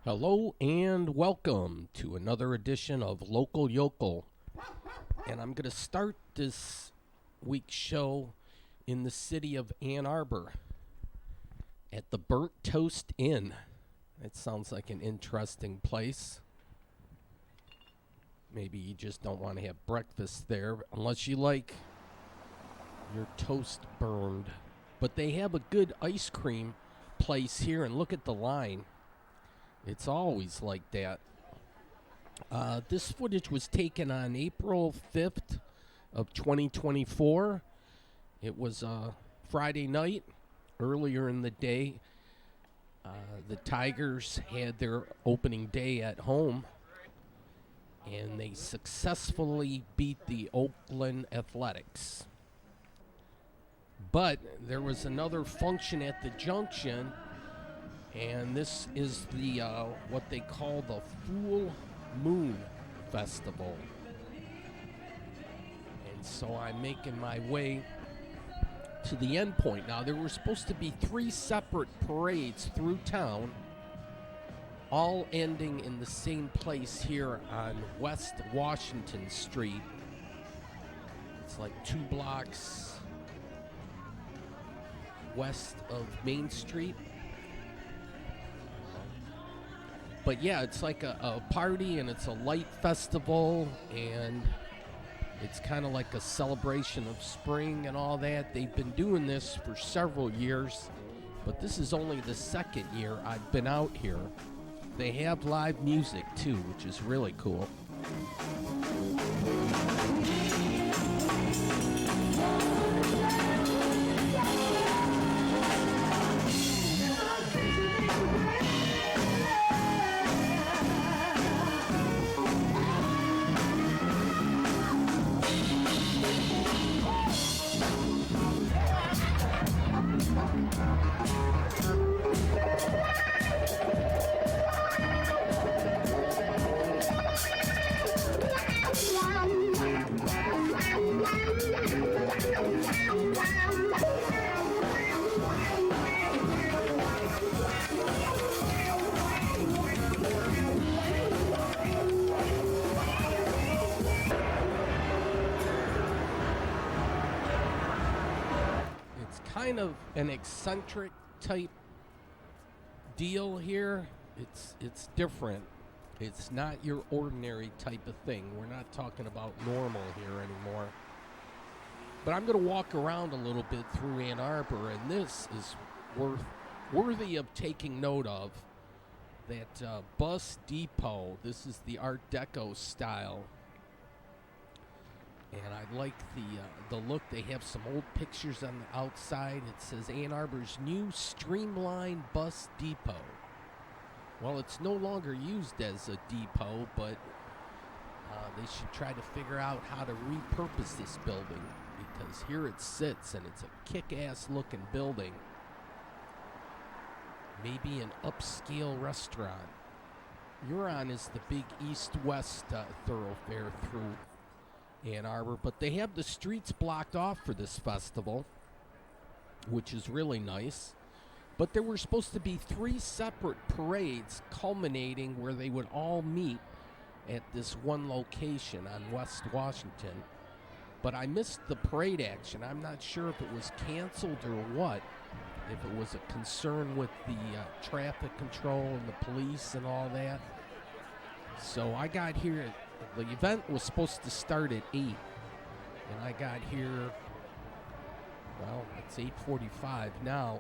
Hello and welcome to another edition of Local Yokel. And I'm going to start this week's show in the city of Ann Arbor at the Burnt Toast Inn. It sounds like an interesting place. Maybe you just don't want to have breakfast there unless you like your toast burned. But they have a good ice cream place here, and look at the line. It's always like that. This footage was taken on April 5th of 2024. It was Friday night, earlier in the day. The Tigers had their opening day at home, and they successfully beat the Oakland Athletics. But there was another function at the Junction, and this is the what they call the Full Moon Festival. And so I'm making my way to the end point. Now, there were supposed to be 3 separate parades through town, all ending in the same place here on West Washington Street. It's like 2 blocks west of Main Street. But yeah, it's like a party, and it's a light festival, and it's kind of like a celebration of spring and all that. They've been doing this for several years, but this is only the second year I've been out here. They have live music too, which is really cool. Kind of an eccentric type deal here. It's different. It's not your ordinary type of thing. We're not talking about normal here anymore. But I'm going to walk around a little bit through Ann Arbor, and this is worthy of taking note of. That bus depot. This is the Art Deco style. And I like the look. They have some old pictures on the outside. It says Ann Arbor's new streamlined bus depot. Well, it's no longer used as a depot, but they should try to figure out how to repurpose this building, because here it sits, and it's a kick-ass looking building. Maybe an upscale restaurant. Huron is the big east-west thoroughfare through Ann Arbor, but they have the streets blocked off for this festival, which is really nice. But there were supposed to be 3 separate parades culminating where they would all meet at this one location on West Washington. But I missed the parade action. I'm not sure if it was canceled or what, if it was a concern with the traffic control and the police and all that. So I got here at the event was supposed to start at 8, and I got here, well, it's 8:45 now.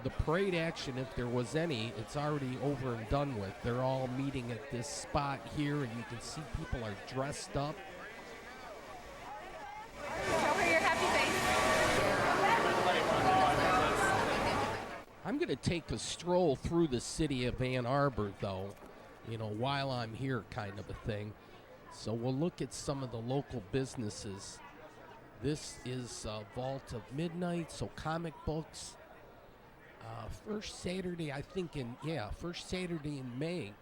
The parade action, if there was any, it's already over and done with. They're all meeting at this spot here, and you can see people are dressed up. Show her your happy face. I'm going to take a stroll through the city of Ann Arbor, though, while I'm here, kind of a thing. So we'll look at some of the local businesses. This is Vault of Midnight, so comic books. First Saturday in May,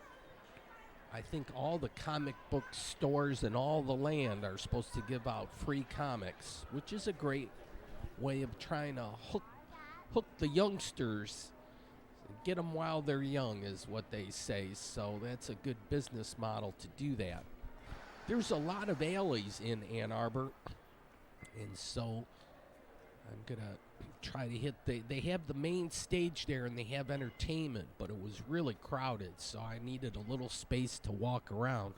I think all the comic book stores in all the land are supposed to give out free comics, which is a great way of trying to hook the youngsters Get them while they're young is what they say. So that's a good business model to do that. There's a lot of alleys in Ann Arbor, and so I'm going to try to hit they have the main stage there, and they have entertainment, but it was really crowded, so I needed a little space to walk around.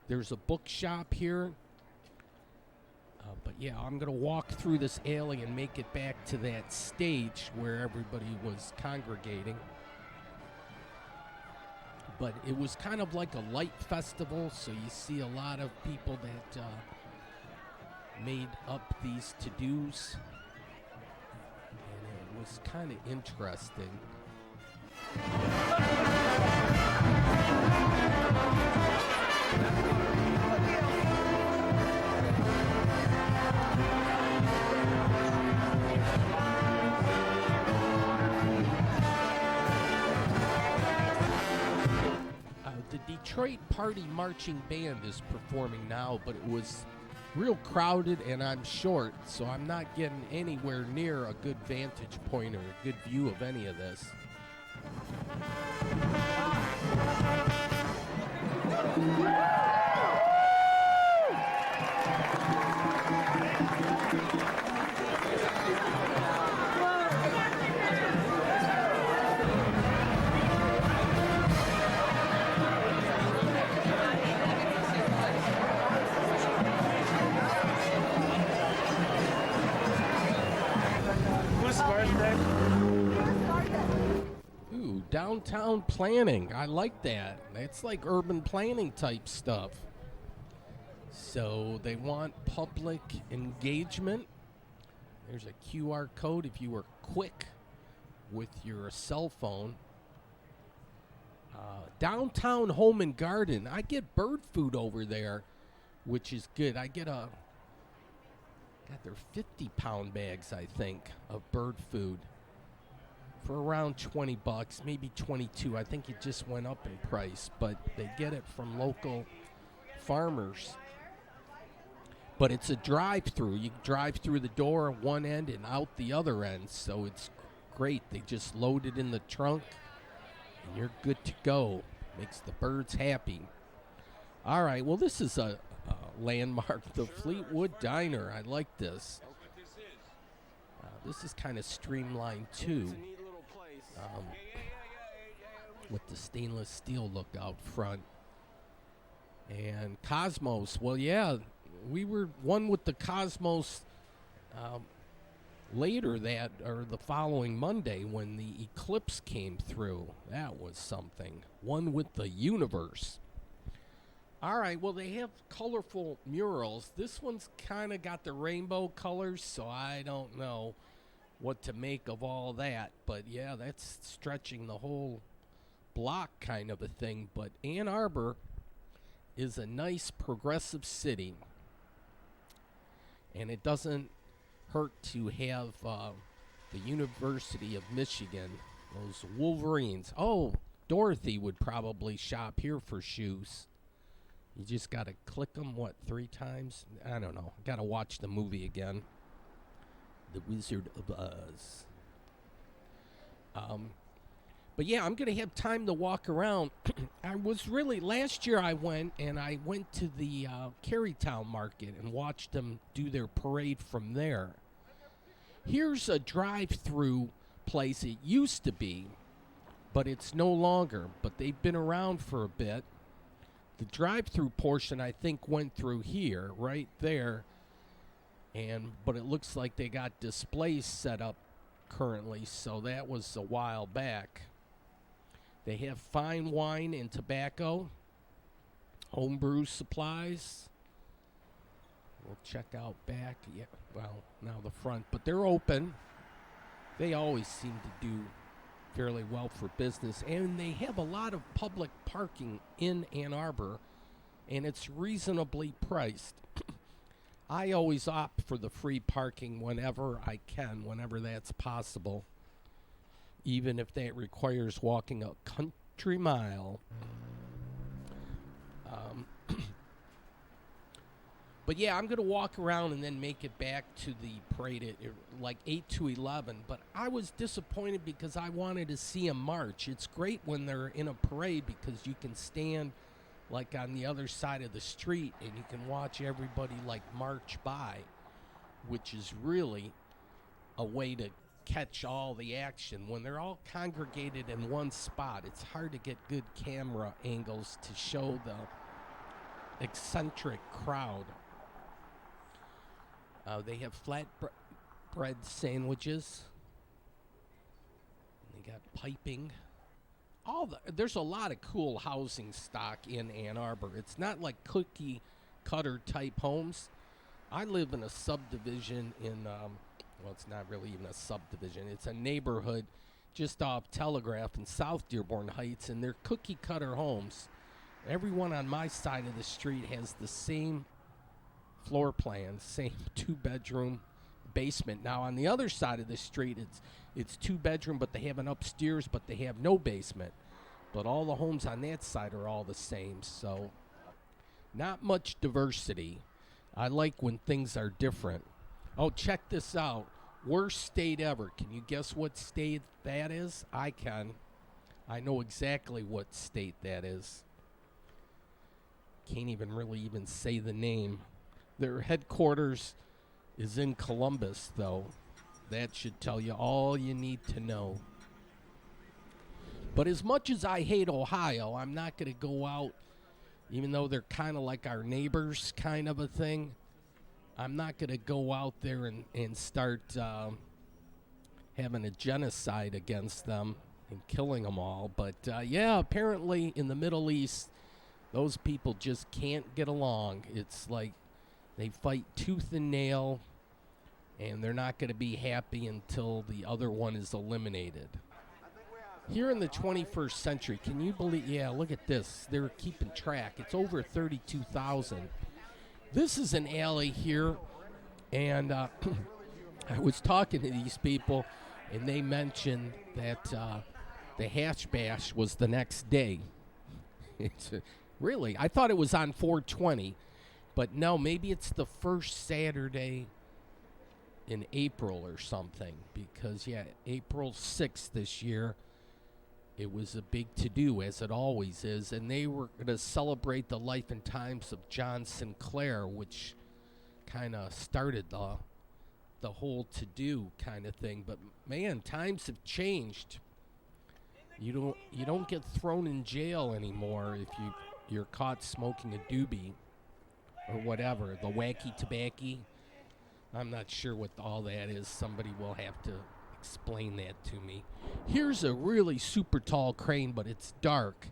There's a bookshop here, but yeah, I'm going to walk through this alley and make it back to that stage where everybody was congregating. But it was kind of like a light festival, so you see a lot of people that made up these to-dos. And it was kind of interesting. The Detroit Party Marching Band is performing now, but it was real crowded and I'm short, so I'm not getting anywhere near a good vantage point or a good view of any of this. Ooh, downtown planning. I like that. That's like urban planning type stuff. So they want public engagement. There's a QR code if you were quick with your cell phone. Downtown Home and Garden. I get bird food over there, which is good. I get they're 50-pound bags, I think, of bird food for around $20, maybe 22. I think it just went up in price, but they get it from local farmers. But it's a drive-through. You drive through the door at one end and out the other end, so it's great. They just load it in the trunk, and you're good to go. Makes the birds happy. All right, well, this is a landmark, the Fleetwood Diner. I like this. This is kind of streamlined, too, with the stainless steel look out front. And Cosmos, well, yeah, we were one with the Cosmos later the following Monday when the eclipse came through. That was something. One with the universe. All right, well, they have colorful murals. This one's kind of got the rainbow colors, so I don't know what to make of all that. But, yeah, that's stretching the whole block kind of a thing. But Ann Arbor is a nice progressive city, and it doesn't hurt to have the University of Michigan, those Wolverines. Oh, Dorothy would probably shop here for shoes. You just got to click them, 3 times? I don't know. Got to watch the movie again. The Wizard of Oz. But yeah, I'm going to have time to walk around. Last year I went to the Carytown Market and watched them do their parade from there. Here's a drive-through place it used to be, but it's no longer. But they've been around for a bit. The drive-through portion, I think, went through here, right there. But it looks like they got displays set up currently, so that was a while back. They have fine wine and tobacco, homebrew supplies. We'll check out back. Yeah, well, now the front, but they're open. They always seem to do fairly well for business, and they have a lot of public parking in Ann Arbor, and it's reasonably priced. I always opt for the free parking whenever I can, whenever that's possible, even if that requires walking a country mile. But yeah, I'm gonna walk around and then make it back to the parade at like 8 to 11. But I was disappointed because I wanted to see them march. It's great when they're in a parade because you can stand like on the other side of the street and you can watch everybody like march by, which is really a way to catch all the action. When they're all congregated in one spot, it's hard to get good camera angles to show the eccentric crowd. They have bread sandwiches. They got piping. There's a lot of cool housing stock in Ann Arbor. It's not like cookie cutter type homes. I live in a subdivision in, well, it's not really even a subdivision. It's a neighborhood just off Telegraph in South Dearborn Heights, and they're cookie cutter homes. Everyone on my side of the street has the same floor plan, same 2-bedroom basement. Now on the other side of the street, it's 2-bedroom, but they have an upstairs, but they have no basement. But all the homes on that side are all the same, so not much diversity. I like when things are different. Oh, check this out. Worst state ever. Can you guess what state that is? I can. I know exactly what state that is. Can't even really say the name. Their headquarters is in Columbus, though. That should tell you all you need to know. But as much as I hate Ohio, I'm not going to go out, even though they're kind of like our neighbors kind of a thing. I'm not going to go out there and start having a genocide against them and killing them all. But, yeah, apparently in the Middle East, those people just can't get along. It's like they fight tooth and nail, and they're not going to be happy until the other one is eliminated. Here in the 21st century, can you believe, yeah, look at this. They're keeping track. It's over 32,000. This is an alley here, and I was talking to these people, and they mentioned that the Hash Bash was the next day. It's really, I thought it was on 420, but no, maybe it's the first Saturday in April or something, because, yeah, April 6th this year, it was a big to-do, as it always is, and they were going to celebrate the life and times of John Sinclair, which kind of started the whole to-do kind of thing. But, man, times have changed. You don't get thrown in jail anymore if you're caught smoking a doobie or whatever, the wacky tobacco. I'm not sure what all that is. Somebody will have to explain that to me. Here's a really super tall crane, but it's dark.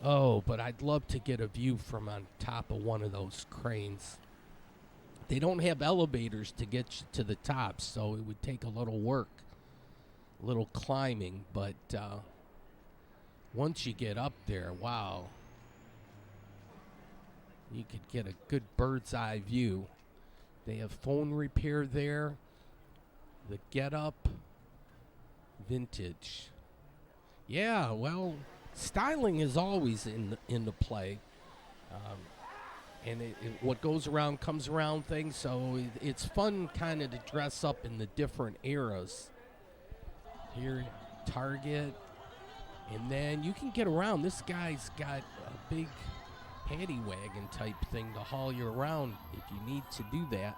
Oh, but I'd love to get a view from on top of one of those cranes. They don't have elevators to get you to the top, so it would take a little work, a little climbing, but once you get up there, wow, you could get a good bird's eye view. They have phone repair there. The Get Up Vintage. Yeah, well, styling is always in the play. And what goes around comes around thing, so it's fun kind of to dress up in the different eras. Here, Target. And then you can get around. This guy's got a big paddy wagon type thing to haul you around if you need to do that.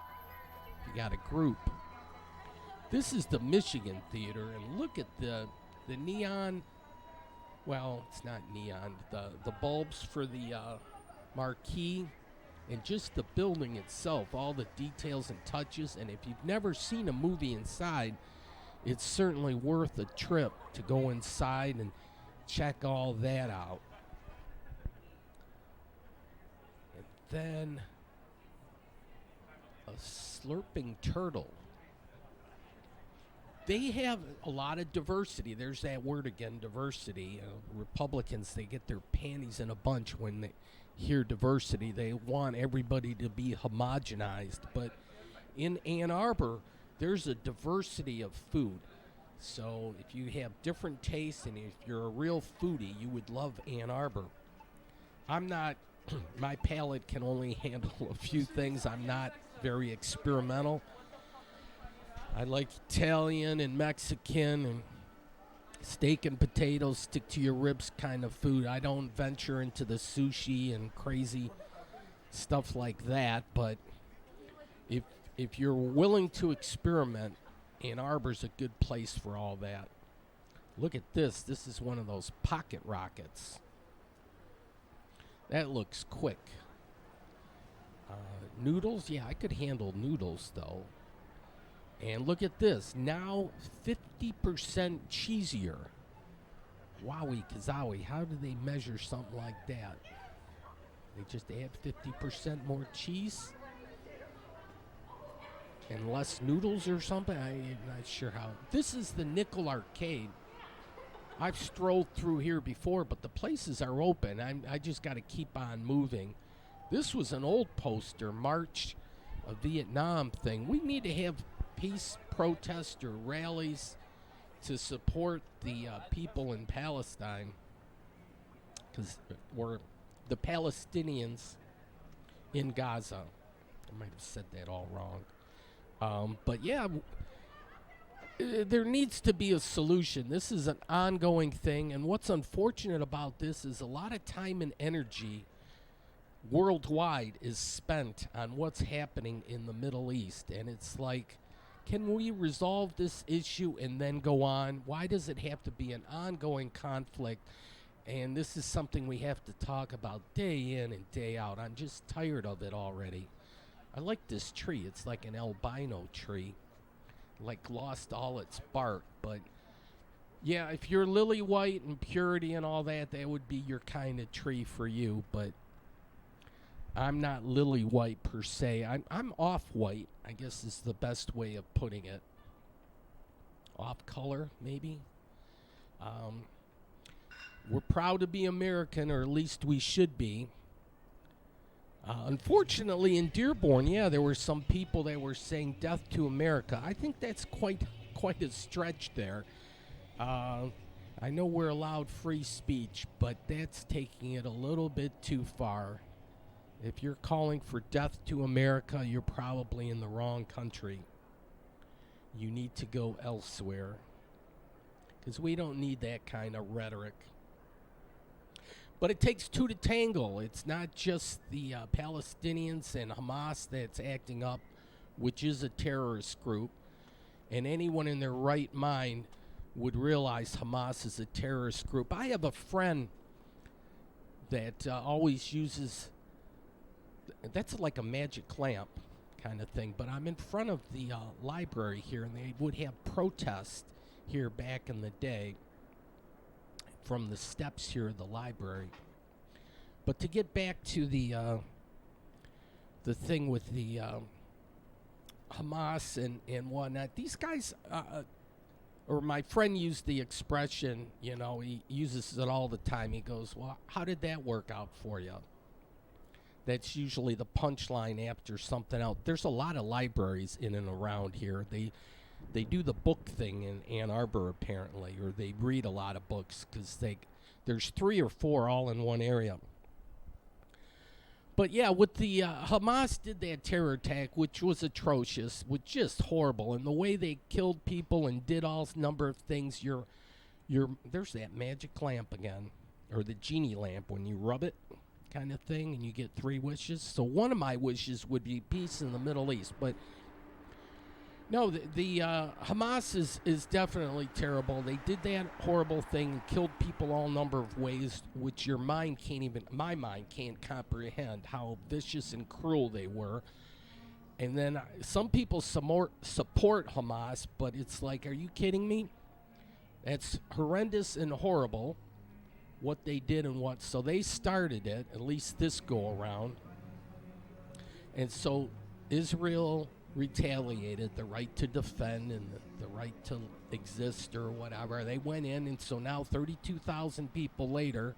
You got a group. This is the Michigan Theater, and look at the neon. Well, it's not neon. The bulbs for the marquee, and just the building itself, all the details and touches. And if you've never seen a movie inside, it's certainly worth a trip to go inside and check all that out. And then a slurping turtle. They have a lot of diversity. There's that word again, diversity. Republicans, they get their panties in a bunch when they hear diversity. They want everybody to be homogenized. But in Ann Arbor, there's a diversity of food. So if you have different tastes and if you're a real foodie, you would love Ann Arbor. I'm not My palate can only handle a few things. I'm not very experimental. I like Italian and Mexican and steak and potatoes, stick to your ribs kind of food. I don't venture into the sushi and crazy stuff like that, but if if you're willing to experiment, Ann Arbor's a good place for all that. Look at this. This is one of those pocket rockets. That looks quick. Noodles? Yeah, I could handle noodles, though. And look at this. Now 50% cheesier. Wowie kazowie. How do they measure something like that? They just add 50% more cheese? And less noodles or something? I'm not sure how. This is the Nickel Arcade. I've strolled through here before, but the places are open. I just got to keep on moving. This was an old poster, March of Vietnam thing. We need to have peace protests or rallies to support the people in Palestine, because we're the Palestinians in Gaza. I might have said that all wrong. But yeah, there needs to be a solution. This is an ongoing thing, and what's unfortunate about this is a lot of time and energy worldwide is spent on what's happening in the Middle East, and it's like, can we resolve this issue and then go on? Why does it have to be an ongoing conflict? And this is something we have to talk about day in and day out. I'm just tired of it already. I like this tree. It's like an albino tree, like lost all its bark. But yeah, if you're lily white and purity and all that, that would be your kind of tree for you. But I'm not lily white per se. I'm off white, I guess is the best way of putting it. Off color, maybe. We're proud to be American, or at least we should be. Unfortunately, in Dearborn, yeah, there were some people that were saying "Death to America." I think that's quite a stretch there. I know we're allowed free speech, but that's taking it a little bit too far. If you're calling for death to America, you're probably in the wrong country. You need to go elsewhere, because we don't need that kind of rhetoric. But it takes two to tangle. It's not just the Palestinians and Hamas that's acting up, which is a terrorist group. And anyone in their right mind would realize Hamas is a terrorist group. I have a friend that always uses, that's like a magic lamp kind of thing, but I'm in front of the library here, and they would have protests here back in the day from the steps here of the library. But to get back to the thing with the Hamas and whatnot, these guys, or my friend used the expression, he uses it all the time. He goes, well, how did that work out for you? That's usually the punchline after something else. There's a lot of libraries in and around here. They do the book thing in Ann Arbor, apparently, or they read a lot of books, because there's 3 or 4 all in one area. But yeah, with the Hamas did that terror attack, which was atrocious, was just horrible, and the way they killed people and did all number of things. There's that magic lamp again, or the genie lamp when you rub it, kind of thing, and you get 3 wishes. So one of my wishes would be peace in the Middle East, but no, the Hamas is definitely terrible. They did that horrible thing and killed people all number of ways, which my mind can't comprehend how vicious and cruel they were. And then some people support Hamas, but it's like, are you kidding me? That's horrendous and horrible, what they did and what. So they started it, at least this go around. And so Israel retaliated, the right to defend and the right to exist or whatever. They went in, and so now 32,000 people later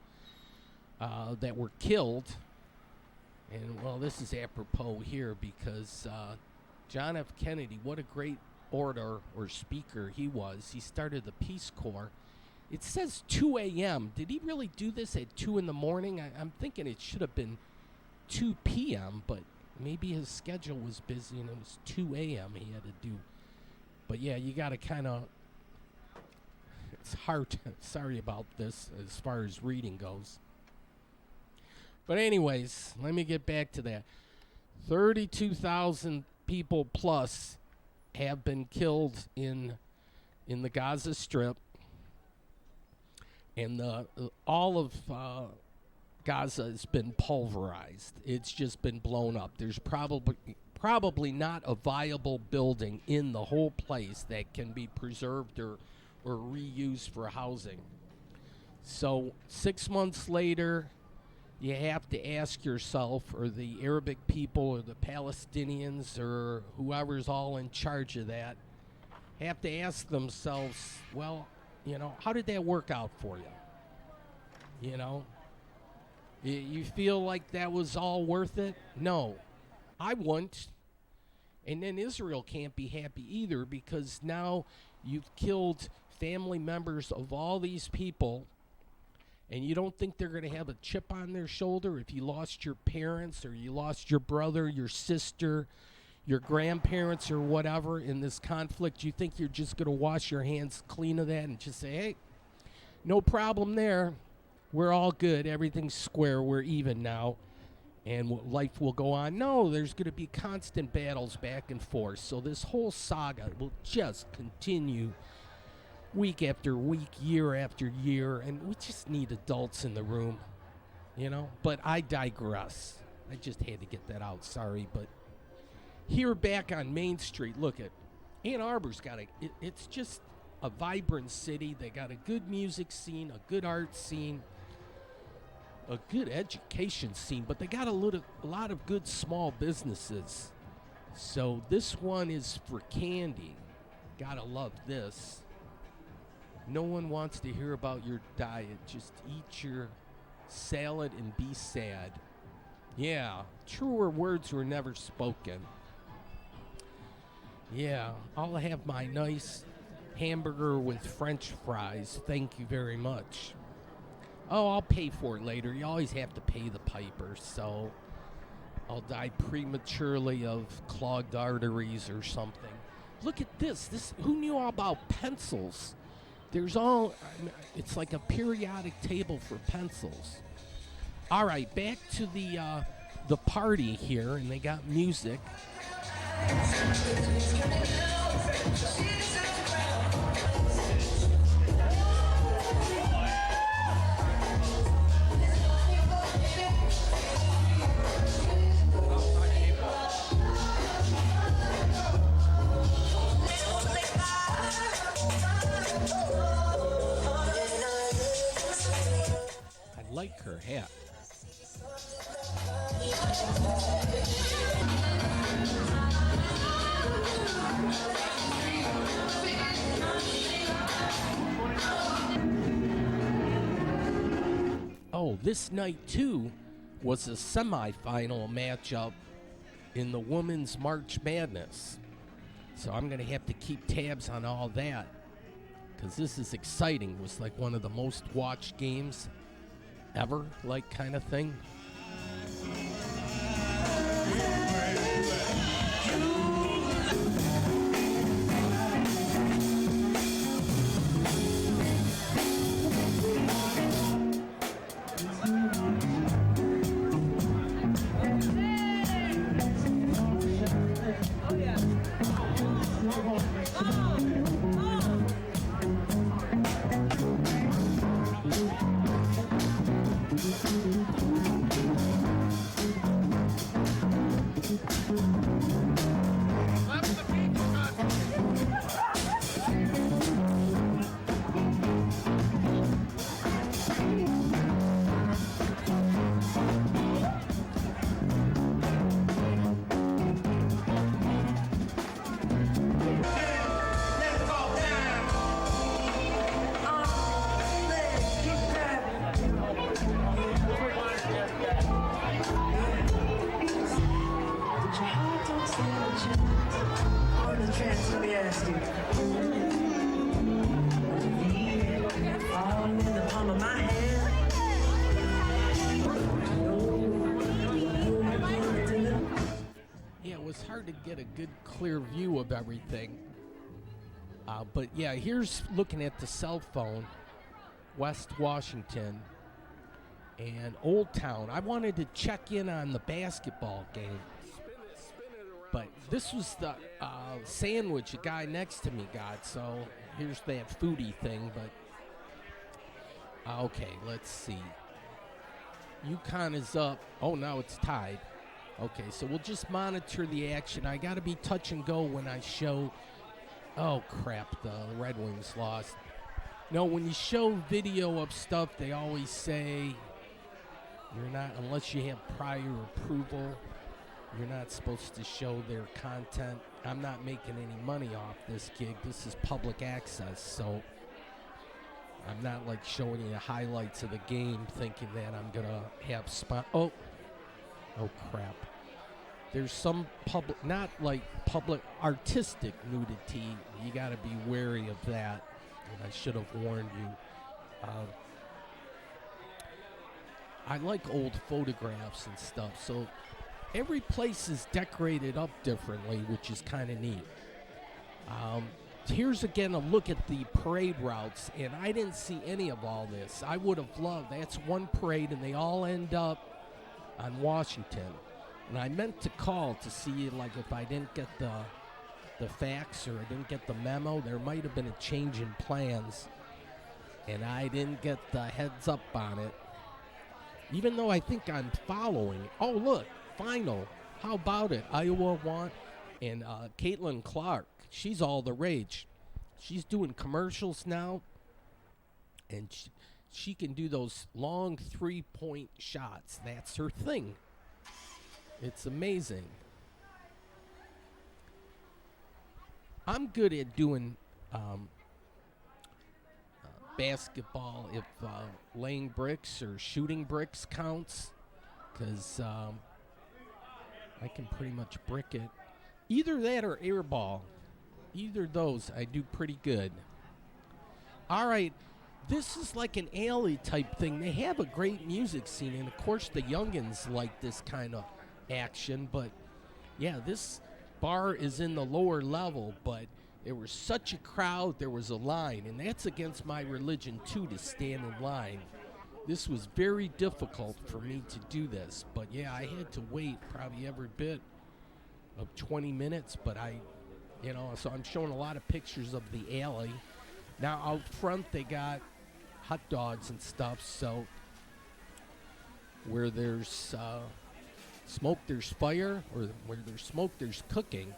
that were killed. And well, this is apropos here, because John F. Kennedy, what a great orator or speaker he was. He started the Peace Corps. It says 2 a.m. Did he really do this at 2 in the morning? I'm thinking it should have been 2 p.m., but maybe his schedule was busy and it was 2 a.m. he had to do. But yeah, you got to kind of, it's hard. Sorry about this as far as reading goes. But anyways, let me get back to that. 32,000 people plus have been killed in the Gaza Strip, and all of Gaza has been pulverized. It's just been blown up. There's probably not a viable building in the whole place that can be preserved or reused for housing. So 6 months later, you have to ask yourself, or the Arabic people or the Palestinians or whoever's all in charge of that, have to ask themselves, well, how did that work out for you? You feel like that was all worth it? No, I wouldn't. And then Israel can't be happy either, because now you've killed family members of all these people, and you don't think they're going to have a chip on their shoulder if you lost your parents or you lost your brother, your sister, your grandparents or whatever in this conflict. You think you're just going to wash your hands clean of that and just say, hey, no problem there. We're all good. Everything's square. We're even now. And life will go on. No, there's going to be constant battles back and forth. So this whole saga will just continue week after week, year after year. And we just need adults in the room, But I digress. I just had to get that out. Sorry. But here back on Main Street, look at Ann Arbor's got it's just a vibrant city. They got a good music scene, a good art scene, a good education scene, but they got a lot of good small businesses. So this one is for candy. Gotta love this. No one wants to hear about your diet. Just eat your salad and be sad. Yeah, truer words were never spoken. Yeah, I'll have my nice hamburger with French fries. Thank you very much. Oh, I'll pay for it later. You always have to pay the piper, so I'll die prematurely of clogged arteries or something. Look at this. Who knew all about pencils? It's like a periodic table for pencils. All right, back to the party here, and they got music. I like her hat. Oh, this night, too, was a semifinal matchup in the Women's March Madness. So I'm going to have to keep tabs on all that, because this is exciting. It was like one of the most watched games ever, like kind of thing. get a good clear view of everything. But yeah, here's looking at the cell phone, West Washington and Old Town. I wanted to check in on the basketball game, but this was the sandwich a guy next to me got, so here's that foodie thing. But okay, let's see. UConn is up. Oh, now it's tied. Okay, so we'll just monitor the action. I got to be touch and go when I show. Oh, crap, the Red Wings lost. No, when you show video of stuff, they always say you're not, unless you have prior approval, you're not supposed to show their content. I'm not making any money off this gig. This is public access, so I'm not like showing you the highlights of the game thinking that I'm going to have Oh, crap. There's some public, not like public, artistic nudity. You got to be wary of that. And I should have warned you. I like old photographs and stuff. So every place is decorated up differently, which is kind of neat. Here's again a look at the parade routes, and I didn't see any of all this. I would have loved, that's one parade, and they all end up on Washington. And I meant to call to see, like, if I didn't get the fax or I didn't get the memo. There might have been a change in plans, and I didn't get the heads up on it. Even though I think I'm following. Oh, look, final. How about it? Iowa won. And Caitlin Clark, she's all the rage. She's doing commercials now, and she can do those long three-point shots. That's her thing. It's amazing. I'm good at doing basketball if laying bricks or shooting bricks counts, because I can pretty much brick it. Either that or air ball. Either of those I do pretty good. All right, this is like an alley type thing. They have a great music scene, and of course the youngins like this kind of action, but yeah, this bar is in the lower level, but there was such a crowd, there was a line, and that's against my religion too, to stand in line. This was very difficult for me to do this, but yeah, I had to wait probably every bit of 20 minutes, but so I'm showing a lot of pictures of the alley. Now out front they got hot dogs and stuff, so where there's smoke, there's fire, or where there's smoke, there's cooking.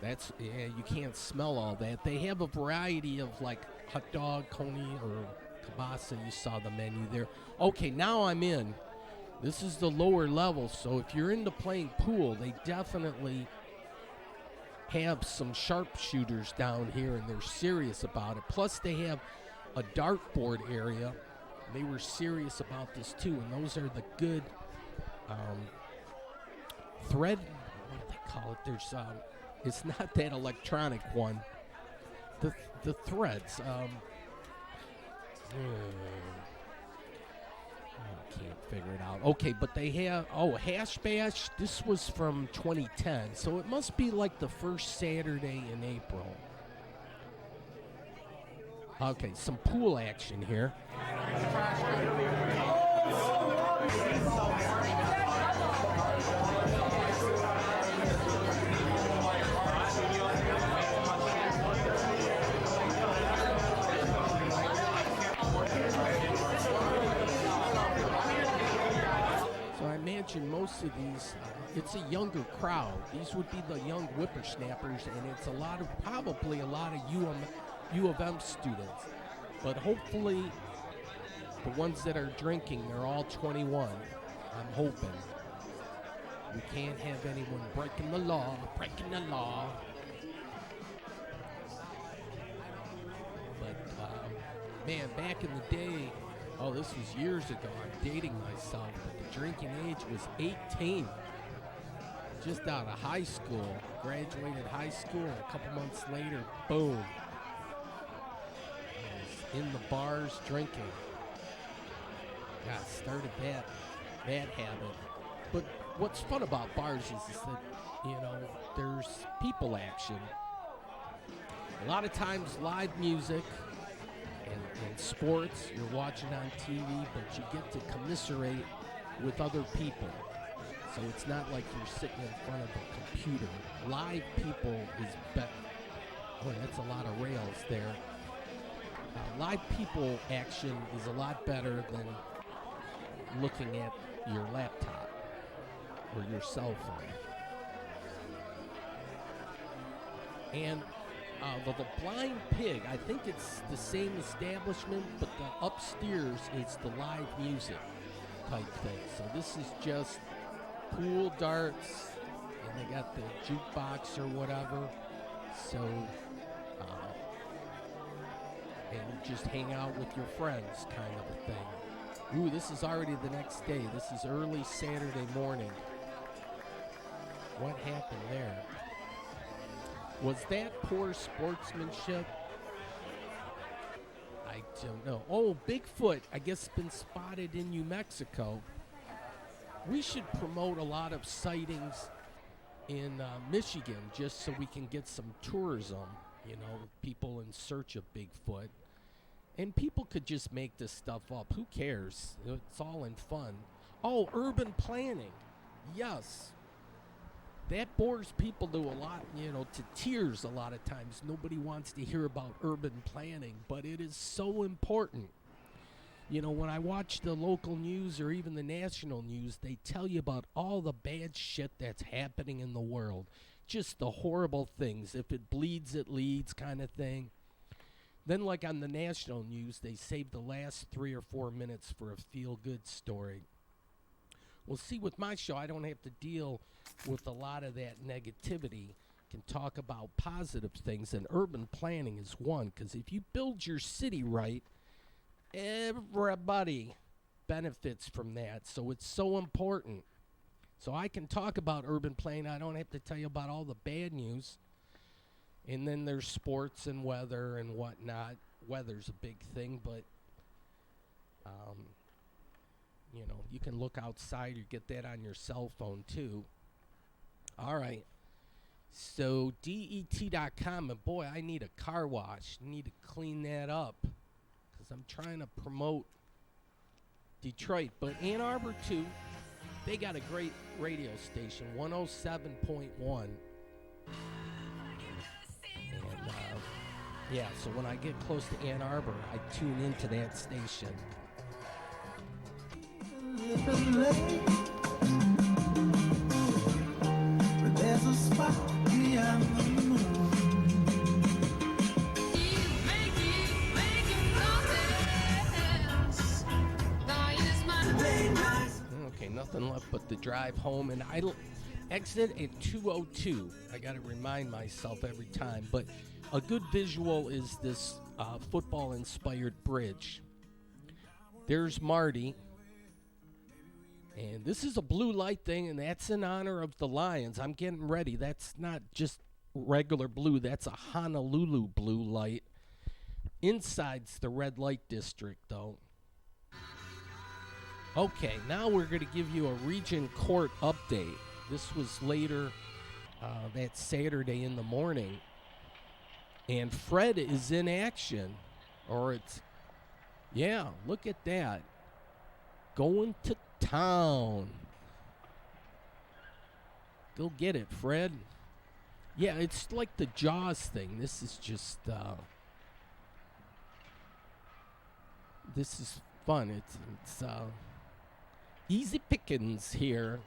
You can't smell all that. They have a variety of like hot dog, coney, or kielbasa. You saw the menu there. Okay, now I'm in. This is the lower level, so if you're into playing pool, they definitely have some sharpshooters down here, and they're serious about it. Plus, they have a dartboard area. They were serious about this too, and those are the good thread. What do they call it? There's it's not that electronic one. The threads. I can't figure it out. Okay, but they have, Hash Bash, this was from 2010, so it must be like the first Saturday in April. Okay, some pool action here. Most of these, it's a younger crowd. These would be the young whippersnappers, and it's probably a lot of U of M students. But hopefully, the ones that are drinking, they're all 21. I'm hoping. We can't have anyone breaking the law. But, man, back in the day, this was years ago. I'm dating myself, but the drinking age was 18. Just out of high school. Graduated high school, and a couple months later, boom. I was in the bars drinking. God, started that habit. But what's fun about bars is that, there's people action. A lot of times live music and sports you're watching on TV, but you get to commiserate with other people. So it's not like you're sitting in front of a computer. Live people is better. Boy, that's a lot of rails there. Live people action is a lot better than looking at your laptop or your cell phone. And the Blind Pig, I think it's the same establishment, but the upstairs is the live music type thing. So this is just pool darts, and they got the jukebox or whatever. So, and you just hang out with your friends kind of a thing. Ooh, this is already the next day. This is early Saturday morning. What happened there? Was that poor sportsmanship? I don't know. Oh, Bigfoot, I guess, been spotted in New Mexico. We should promote a lot of sightings in Michigan just so we can get some tourism, people in search of Bigfoot. And people could just make this stuff up. Who cares? It's all in fun. Oh, urban planning. Yes. That bores people to a lot, to tears a lot of times. Nobody wants to hear about urban planning, but it is so important. When I watch the local news or even the national news, they tell you about all the bad shit that's happening in the world. Just the horrible things. If it bleeds, it leads kind of thing. Then, like on the national news, they save the last 3 or 4 minutes for a feel-good story. Well, see, with my show, I don't have to deal with a lot of that negativity. Can talk about positive things, and urban planning is one, because if you build your city right, everybody benefits from that. So it's so important. So I can talk about urban planning. I don't have to tell you about all the bad news. And then there's sports and weather and whatnot. Weather's a big thing, but you can look outside. You get that on your cell phone too. All right. So det.com, and boy, I need a car wash. I need to clean that up because I'm trying to promote Detroit. But Ann Arbor too, they got a great radio station, 107.1. And yeah, so when I get close to Ann Arbor, I tune into that station. There's a spot beyond the moon. Okay, nothing left but the drive home, and I exit at 2:02. I got to remind myself every time, but a good visual is this football-inspired bridge. There's Marty. And this is a blue light thing, and that's in honor of the Lions. I'm getting ready. That's not just regular blue. That's a Honolulu blue light. Inside's the red light district, though. Okay, now we're going to give you a Region Court update. This was later that Saturday in the morning. And Fred is in action. Yeah, look at that. Going to town. Go get it, Fred. Yeah, it's like the Jaws thing. This is just this is fun. It's easy pickings here.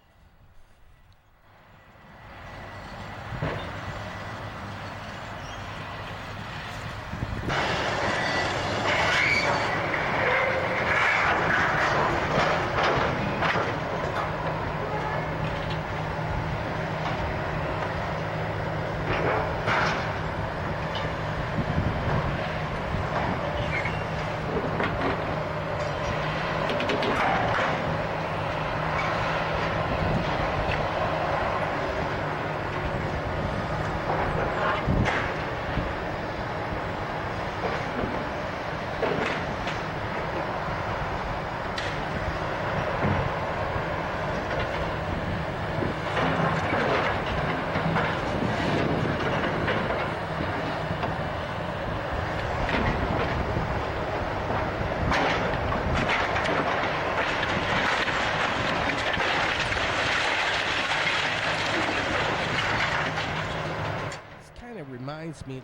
reminds me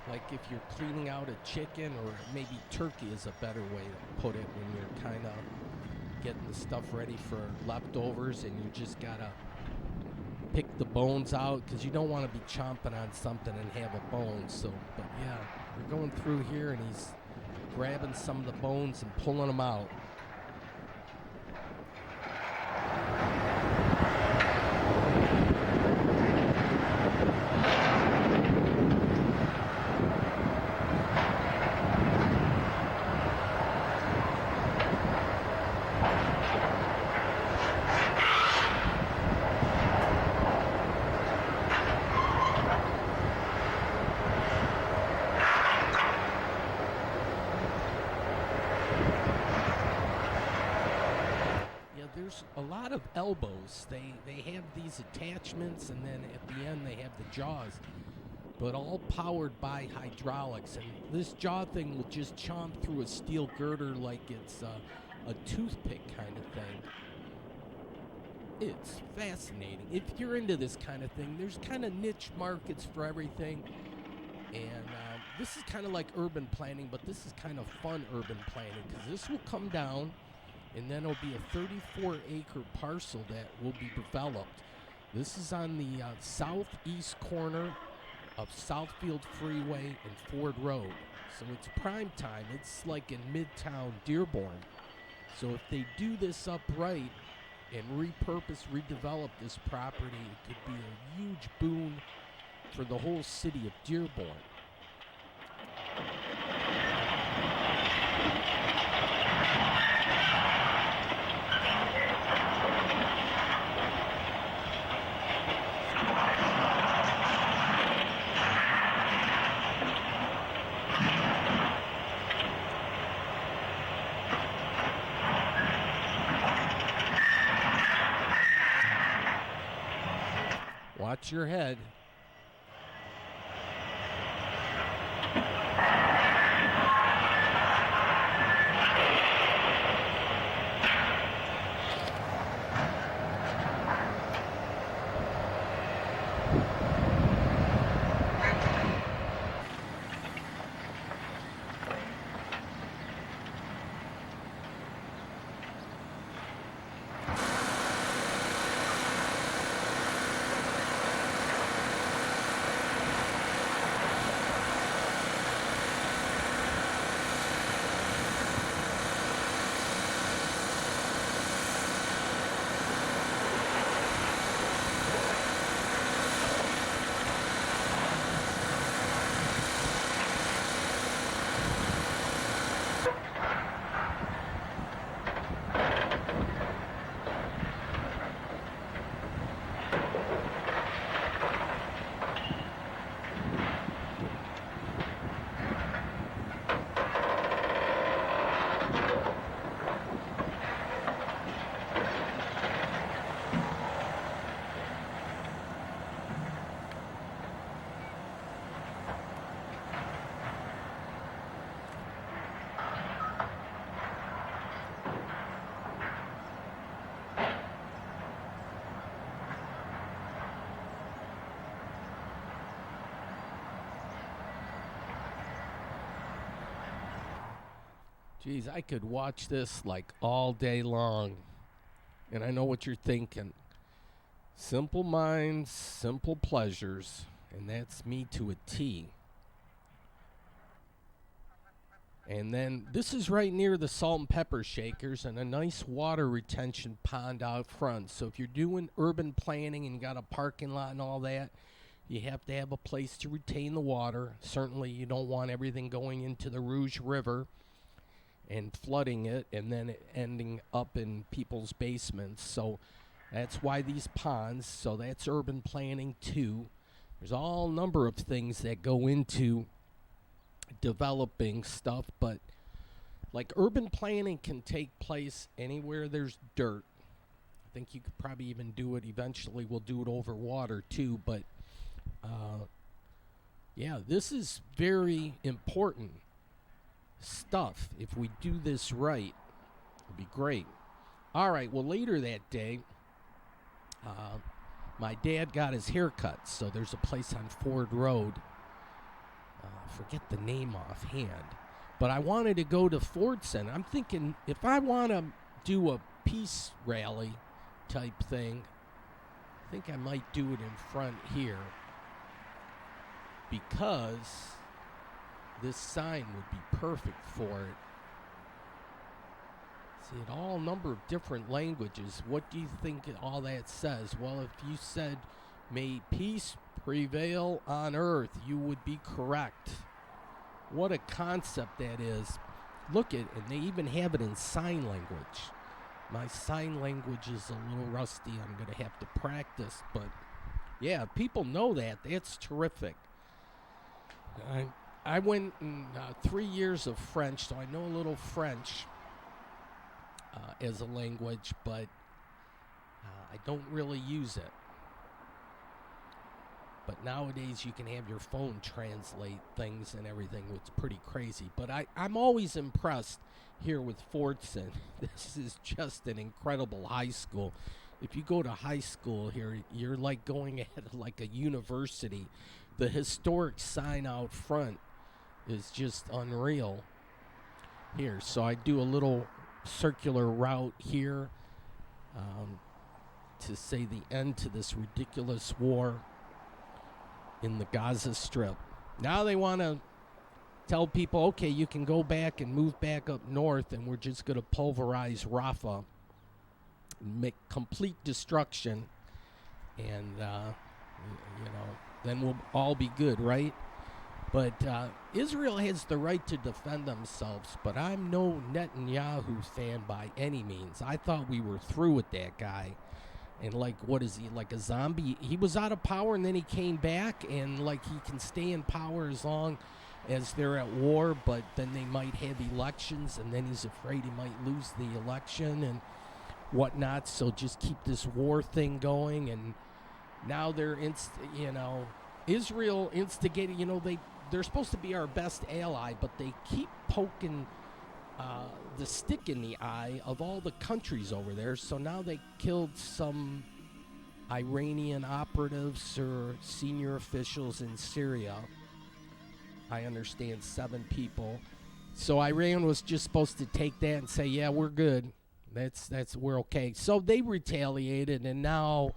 like if you're cleaning out a chicken, or maybe turkey is a better way to put it, when you're kind of getting the stuff ready for leftovers and you just gotta pick the bones out because you don't want to be chomping on something and have a bone. So, but yeah, we're going through here and he's grabbing some of the bones and pulling them out. There's a lot of elbows. They have these attachments, and then at the end they have the jaws, but all powered by hydraulics. And this jaw thing will just chomp through a steel girder like it's a toothpick kind of thing. It's fascinating. If you're into this kind of thing, there's kind of niche markets for everything. And this is kind of like urban planning, but this is kind of fun urban planning, because this will come down and then it'll be a 34-acre parcel that will be developed. This is on the southeast corner of Southfield Freeway and Ford Road. So it's prime time. It's like in Midtown Dearborn. So if they do this up right and redevelop this property, it could be a huge boon for the whole city of Dearborn. Watch your head. Geez, I could watch this like all day long. And I know what you're thinking. Simple minds, simple pleasures. And that's me to a T. And then this is right near the salt and pepper shakers and a nice water retention pond out front. So if you're doing urban planning and you got a parking lot and all that, you have to have a place to retain the water. Certainly you don't want everything going into the Rouge River and flooding it and then it ending up in people's basements. So that's why these ponds. So that's urban planning too. There's all number of things that go into developing stuff, but like urban planning can take place anywhere there's dirt. I think you could probably even do it eventually. We'll do it over water too, but yeah, this is very important stuff. If we do this right, it'll be great. All right, well, later that day, My dad got his hair cut, so there's a place on Ford Road. Forget the name offhand. But I wanted to go to Ford Center. I'm thinking if I want to do a peace rally type thing, I think I might do it in front here because this sign would be perfect for it. See, it all number of different languages. What do you think all that says? Well, if you said, may peace prevail on earth, you would be correct. What a concept that is. Look at it, and they even have it in sign language. My sign language is a little rusty. I'm going to have to practice, but yeah, people know that. That's terrific. I went in 3 years of French, so I know a little French as a language, but I don't really use it. But nowadays you can have your phone translate things and everything. It's pretty crazy. But I'm always impressed here with Fordson. This is just an incredible high school. If you go to high school here, you're like going at like a university. The historic sign out front is just unreal here. So I do a little circular route here to say the end to this ridiculous war in the Gaza Strip. Now they want to tell people, okay, you can go back and move back up north, and we're just going to pulverize Rafah, make complete destruction, and then we'll all be good, right? But Israel has the right to defend themselves, but I'm no Netanyahu fan by any means. I thought we were through with that guy. And like, what is he, like a zombie? He was out of power and then he came back, and like he can stay in power as long as they're at war, but then they might have elections, and then he's afraid he might lose the election and whatnot. So just keep this war thing going. And now they're, Israel instigated, they're supposed to be our best ally, but they keep poking the stick in the eye of all the countries over there. So now they killed some Iranian operatives or senior officials in Syria. I understand 7 people. So Iran was just supposed to take that and say, yeah, we're good. We're okay. So they retaliated, and now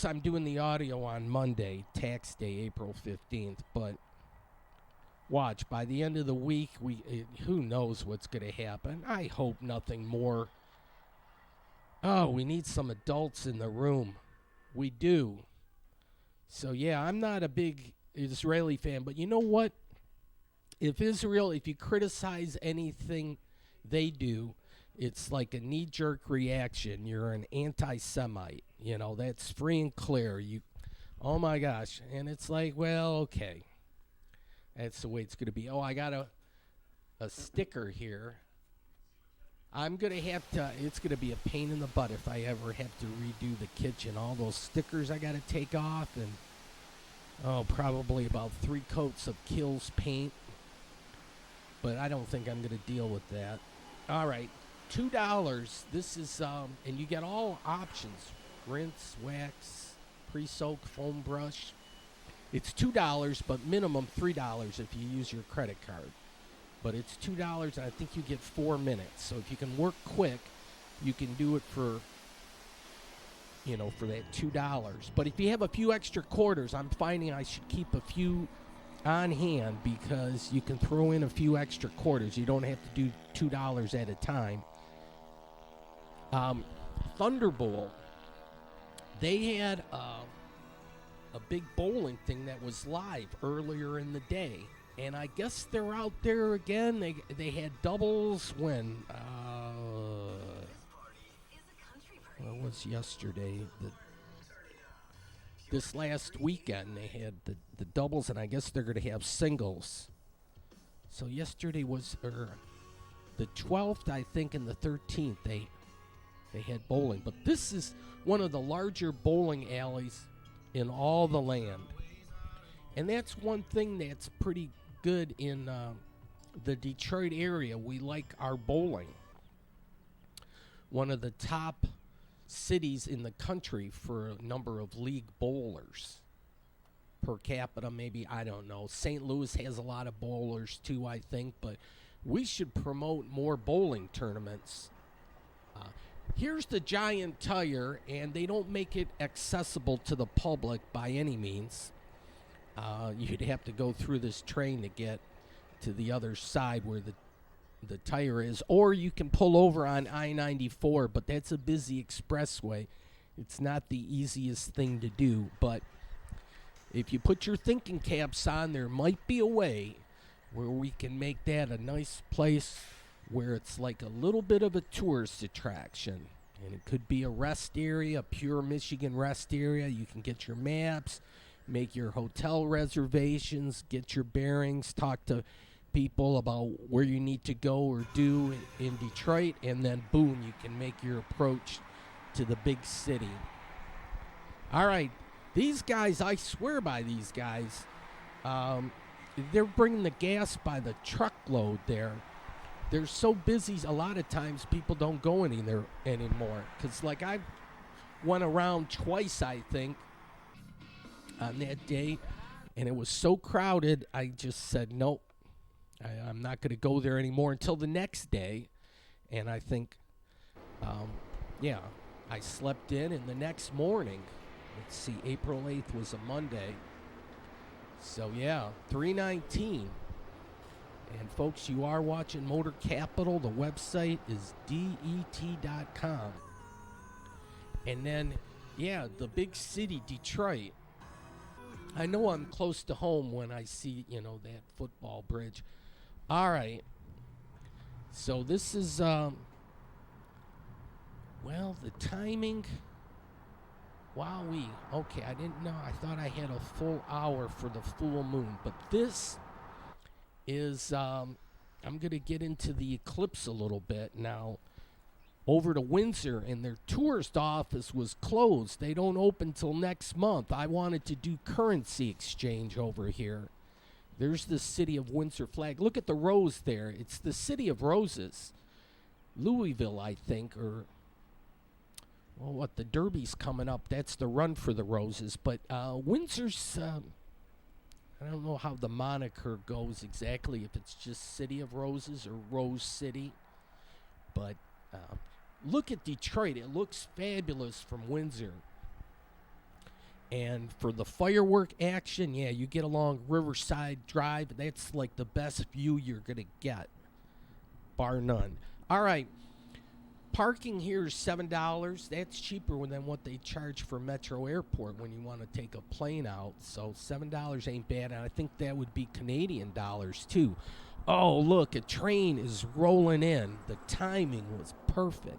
I'm doing the audio on Monday, tax day, April 15th, but watch, by the end of the week, who knows what's going to happen. I hope nothing more. Oh, we need some adults in the room. We do. So, yeah, I'm not a big Israeli fan, but you know what? If you criticize anything they do, it's like a knee-jerk reaction. You're an anti-Semite. That's free and clear. Oh, my gosh. And it's like, well, okay. That's the way it's going to be. Oh, I got a sticker here. I'm going to have to, it's going to be a pain in the butt if I ever have to redo the kitchen. All those stickers I got to take off, and, probably about 3 coats of Kills paint. But I don't think I'm going to deal with that. All right, $2. This is, and you get all options. Rinse, wax, pre-soak, foam brush. It's $2, but minimum $3 if you use your credit card. But it's $2, and I think you get 4 minutes. So if you can work quick, you can do it for that $2. But if you have a few extra quarters, I'm finding I should keep a few on hand because you can throw in a few extra quarters. You don't have to do $2 at a time. Thunderbolt, they had a big bowling thing that was live earlier in the day, and I guess they're out there again. They had doubles when what was yesterday? This last weekend they had the doubles, and I guess they're going to have singles. So yesterday was the 12th, I think, and the 13th. They had bowling, but this is one of the larger bowling alleys in all the land. And that's one thing that's pretty good in the Detroit area. We like our bowling. One of the top cities in the country for a number of league bowlers. Per capita, maybe, I don't know. St. Louis has a lot of bowlers too, I think, but we should promote more bowling tournaments. Here's the giant tire, and they don't make it accessible to the public by any means. You'd have to go through this train to get to the other side where the tire is, or you can pull over on I-94, but that's a busy expressway. It's not the easiest thing to do, but if you put your thinking caps on, there might be a way where we can make that a nice place where it's like a little bit of a tourist attraction. And it could be a rest area, a pure Michigan rest area. You can get your maps, make your hotel reservations, get your bearings, talk to people about where you need to go or do in Detroit, and then boom, you can make your approach to the big city. All right, these guys, I swear by these guys. They're bringing the gas by the truckload there. They're so busy, a lot of times people don't go anymore. Because, like, I went around twice, I think, on that day, and it was so crowded, I just said, nope, I'm not going to go there anymore until the next day. And I think, I slept in, and the next morning, let's see, April 8th was a Monday. So, 319. And, folks, you are watching Motor Capital. The website is det.com. And then, the big city, Detroit. I know I'm close to home when I see, that football bridge. All right. So this is, the timing. Wowee. Okay, I didn't know. I thought I had a full hour for the full moon. But this is, I'm going to get into the eclipse a little bit now. Over to Windsor, and their tourist office was closed. They don't open till next month. I wanted to do currency exchange over here. There's the city of Windsor flag. Look at the rose there. It's the city of roses. Louisville, I think, or, the Derby's coming up. That's the run for the roses. But Windsor's, I don't know how the moniker goes exactly, if it's just City of Roses or Rose City. But look at Detroit. It looks fabulous from Windsor. And for the firework action, you get along Riverside Drive. That's like the best view you're going to get, bar none. All right. Parking here is $7. That's cheaper than what they charge for Metro Airport when you want to take a plane out. So $7 ain't bad, and I think that would be Canadian dollars too. Oh, look, a train is rolling in. The timing was perfect.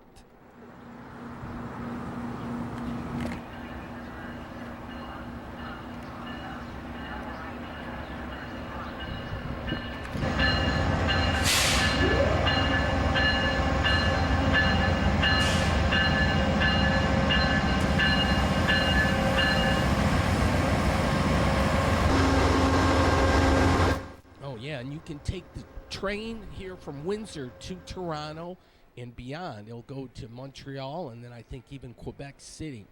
And you can take the train here from Windsor to Toronto and beyond. It'll go to Montreal and then I think even Quebec City.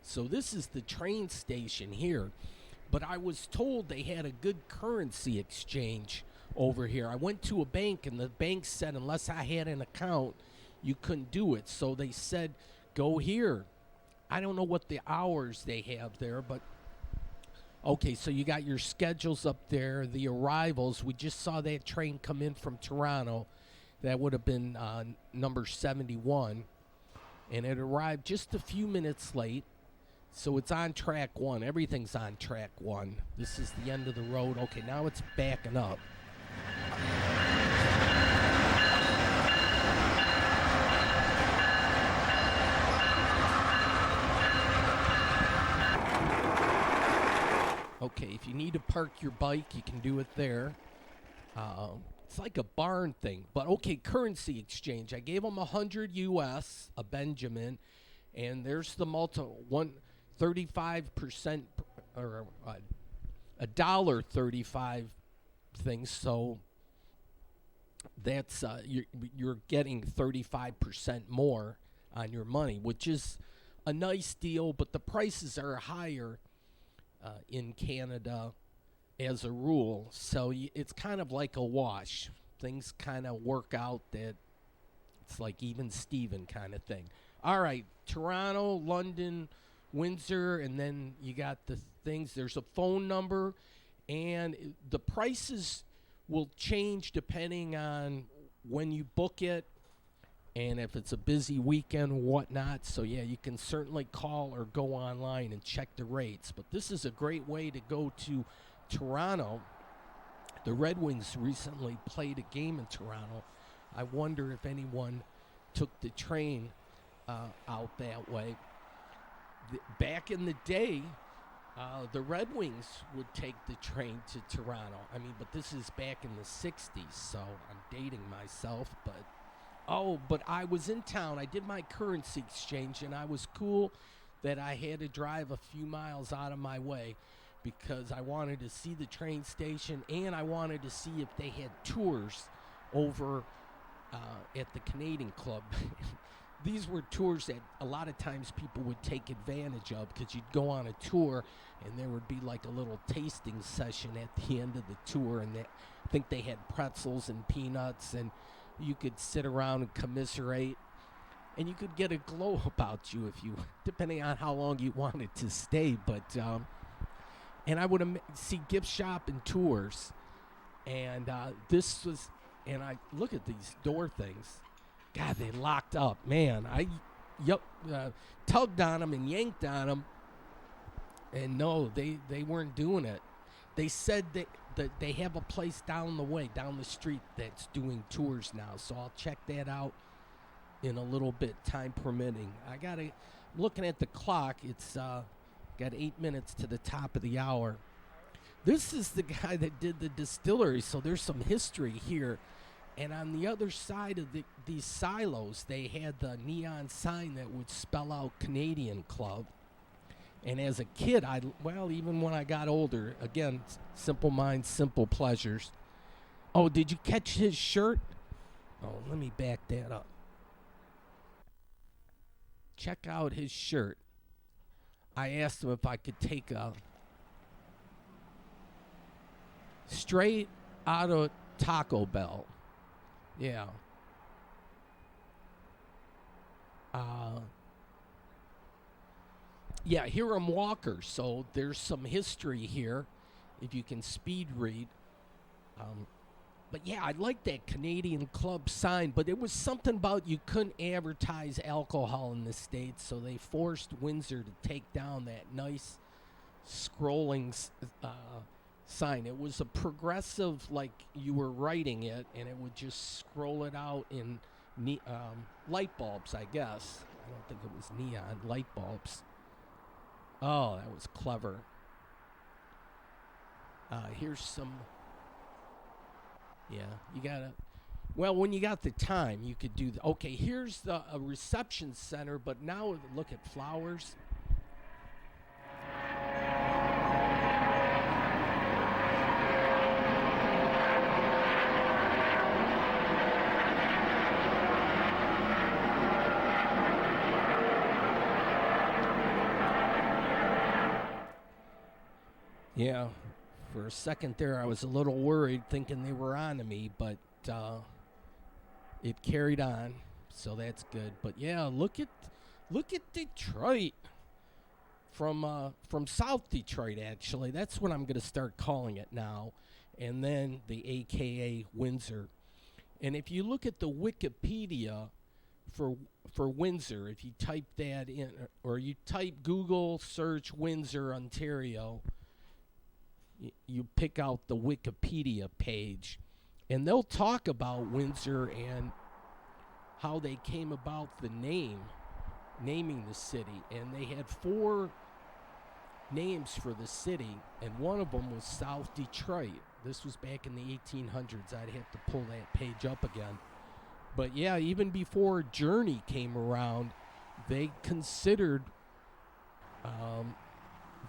So this is the train station here. But I was told they had a good currency exchange over here. I went to a bank and the bank said unless I had an account, you couldn't do it. So they said, go here. I don't know what the hours they have there, but okay, so you got your schedules up there, the arrivals. We just saw that train come in from Toronto. That would have been number 71. And it arrived just a few minutes late. So it's on track one. Everything's on track one. This is the end of the road. Okay, now it's backing up. Okay, if you need to park your bike, you can do it there. It's like a barn thing. But okay, currency exchange. I gave them 100 US, a Benjamin, and there's the 35% or a $1.35 thing. So that's you're getting 35% more on your money, which is a nice deal, but the prices are higher in Canada as a rule. So it's kind of like a wash. Things kind of work out that it's like even Steven kind of thing. All right, Toronto, London, Windsor, and then you got the things. There's a phone number, and the prices will change depending on when you book it and if it's a busy weekend or whatnot. So, yeah, you can certainly call or go online and check the rates. But this is a great way to go to Toronto. The Red Wings recently played a game in Toronto. I wonder if anyone took the train out that way. Back in the day, the Red Wings would take the train to Toronto. I mean, but this is back in the 60s, so I'm dating myself. But I was in town. I did my currency exchange, and I was cool that I had to drive a few miles out of my way because I wanted to see the train station, and I wanted to see if they had tours over at the Canadian Club. These were tours that a lot of times people would take advantage of because you'd go on a tour and there would be like a little tasting session at the end of the tour, and I think they had pretzels and peanuts, and you could sit around and commiserate, and you could get a glow about you if you, depending on how long you wanted to stay. But and I would see gift shop and tours, and this was, and I look at these door things. God, they locked up, man. I tugged on them and yanked on them, and no, they weren't doing it. They said that they have a place down the street that's doing tours now, so I'll check that out in a little bit, time permitting. Looking at the clock, it's got 8 minutes to the top of the hour. This is the guy that did the distillery, so there's some history here. And on the other side of these silos, they had the neon sign that would spell out Canadian Club. And as a kid, even when I got older, again, simple minds, simple pleasures. Oh, did you catch his shirt? Oh, let me back that up. Check out his shirt. I asked him if I could take a straight out of Taco Bell. Yeah. Hiram Walker. So there's some history here, if you can speed read. But yeah, I like that Canadian Club sign, but it was something about you couldn't advertise alcohol in the States, so they forced Windsor to take down that nice scrolling sign. It was a progressive, like you were writing it, and it would just scroll it out in light bulbs, I guess. I don't think it was neon, light bulbs. Oh, that was clever. Here's some. Yeah, you gotta. Well, when you got the time, you could do. Okay, here's a reception center, but now look at flowers. Yeah, for a second there, I was a little worried, thinking they were on to me, but it carried on, so that's good. But yeah, look at Detroit from South Detroit. Actually, that's what I'm going to start calling it now, and then the AKA Windsor. And if you look at the Wikipedia for Windsor, if you type that in, or you type Google search Windsor, Ontario. You pick out the Wikipedia page, and they'll talk about Windsor and how they came about the naming the city. And they had 4 names for the city, and one of them was South Detroit. This was back in the 1800s. I'd have to pull that page up again. But yeah, even before Journey came around, they considered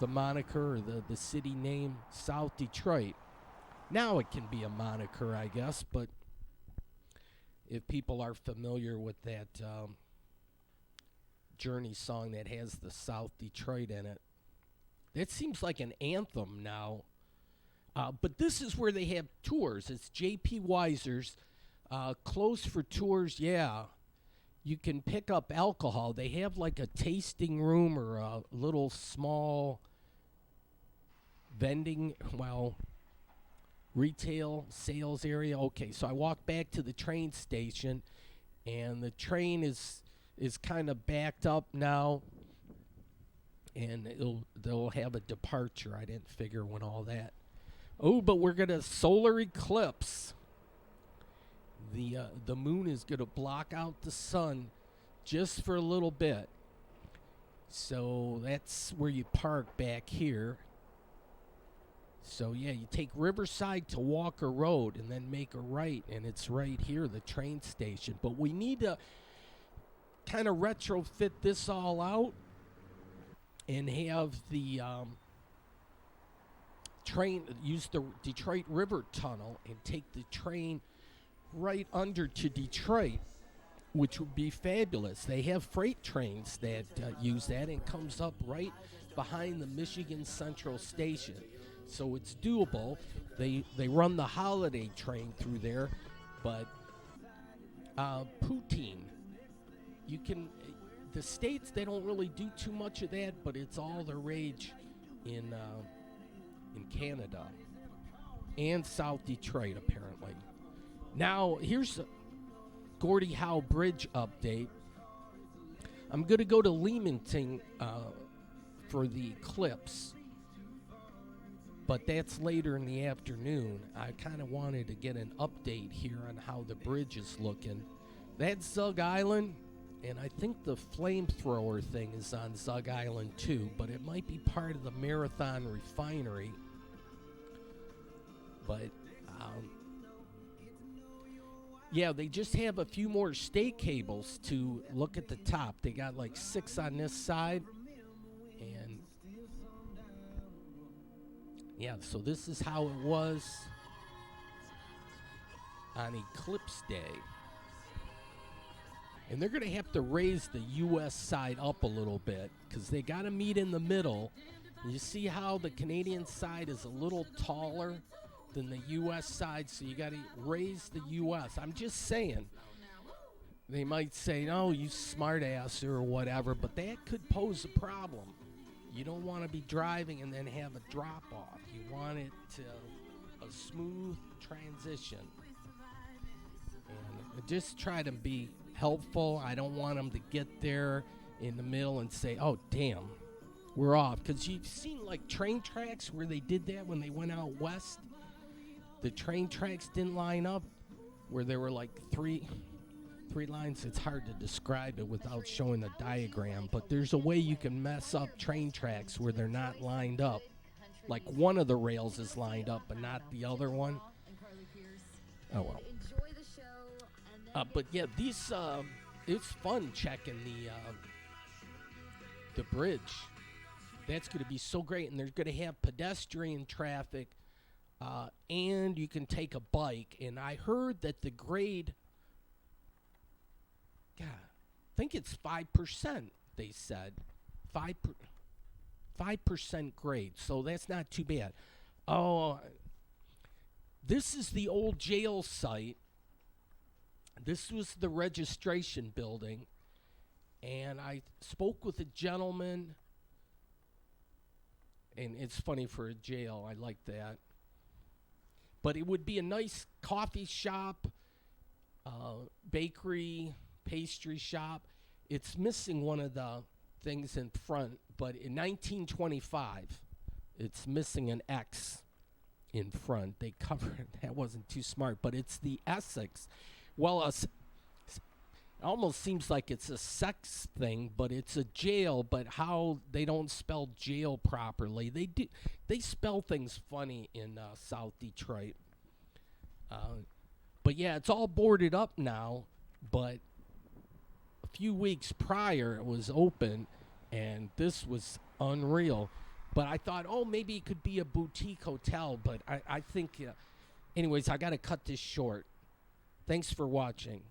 the moniker or the city name South Detroit. Now it can be a moniker, I guess, but if people are familiar with that Journey song that has the South Detroit in it. That seems like an anthem now. But this is where they have tours. It's J.P. Weiser's. Closed for tours, yeah. You can pick up alcohol. They have like a tasting room or a little small retail sales area. Okay, so I walk back to the train station, and the train is kind of backed up now, and they'll have a departure. I didn't figure when all that. Oh, but we're gonna solar eclipse. The moon is gonna block out the sun just for a little bit. So that's where you park back here. So yeah, you take Riverside to Walker Road and then make a right, and it's right here, the train station. But we need to kind of retrofit this all out and have the train use the Detroit River Tunnel and take the train right under to Detroit, which would be fabulous. They have freight trains that use that, and it comes up right behind the Michigan Central Station. So it's doable. They run the holiday train through there, but poutine, you can. The States, they don't really do too much of that, but it's all the rage in Canada and South Detroit apparently. Now here's a Gordie Howe Bridge update. I'm going to go to Leamington for the eclipse, but that's later in the afternoon. I kind of wanted to get an update here on how the bridge is looking. That's Zug Island, and I think the flamethrower thing is on Zug Island too, but it might be part of the Marathon Refinery. But yeah, they just have a few more stake cables to look at the top. They got like 6 on this side. And yeah, so this is how it was on Eclipse Day. And they're going to have to raise the U.S. side up a little bit because they got to meet in the middle. You see how the Canadian side is a little taller than the U.S. side, so you got to raise the U.S. I'm just saying. They might say, "Oh, you smartass" or whatever, but that could pose a problem. You don't want to be driving and then have a drop-off. You want it to a smooth transition. And just try to be helpful. I don't want them to get there in the middle and say, "Oh, damn, we're off." Because you've seen, like, train tracks where they did that when they went out west. The train tracks didn't line up, where there were like three lines. It's hard to describe it without showing a diagram, but there's a way you can mess up train tracks where they're not lined up. Like one of the rails is lined up, but not the other one. Oh well. But yeah, these it's fun checking the bridge. That's going to be so great, and they're going to have pedestrian traffic. And you can take a bike. And I heard that the grade, God, I think it's 5%, they said. 5% grade. So that's not too bad. Oh, this is the old jail site. This was the registration building. And I spoke with a gentleman. And it's funny for a jail. I like that. But it would be a nice coffee shop, bakery, pastry shop. It's missing one of the things in front, but in 1925, it's missing an X in front. They covered it. That wasn't too smart, but it's the Essex. Well, it almost seems like it's a sex thing, but it's a jail, but how they don't spell jail properly. They spell things funny in South Detroit. But yeah, it's all boarded up now, but a few weeks prior it was open, and this was unreal. But I thought, oh, maybe it could be a boutique hotel, but I think, anyways, I got to cut this short. Thanks for watching.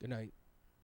Good night.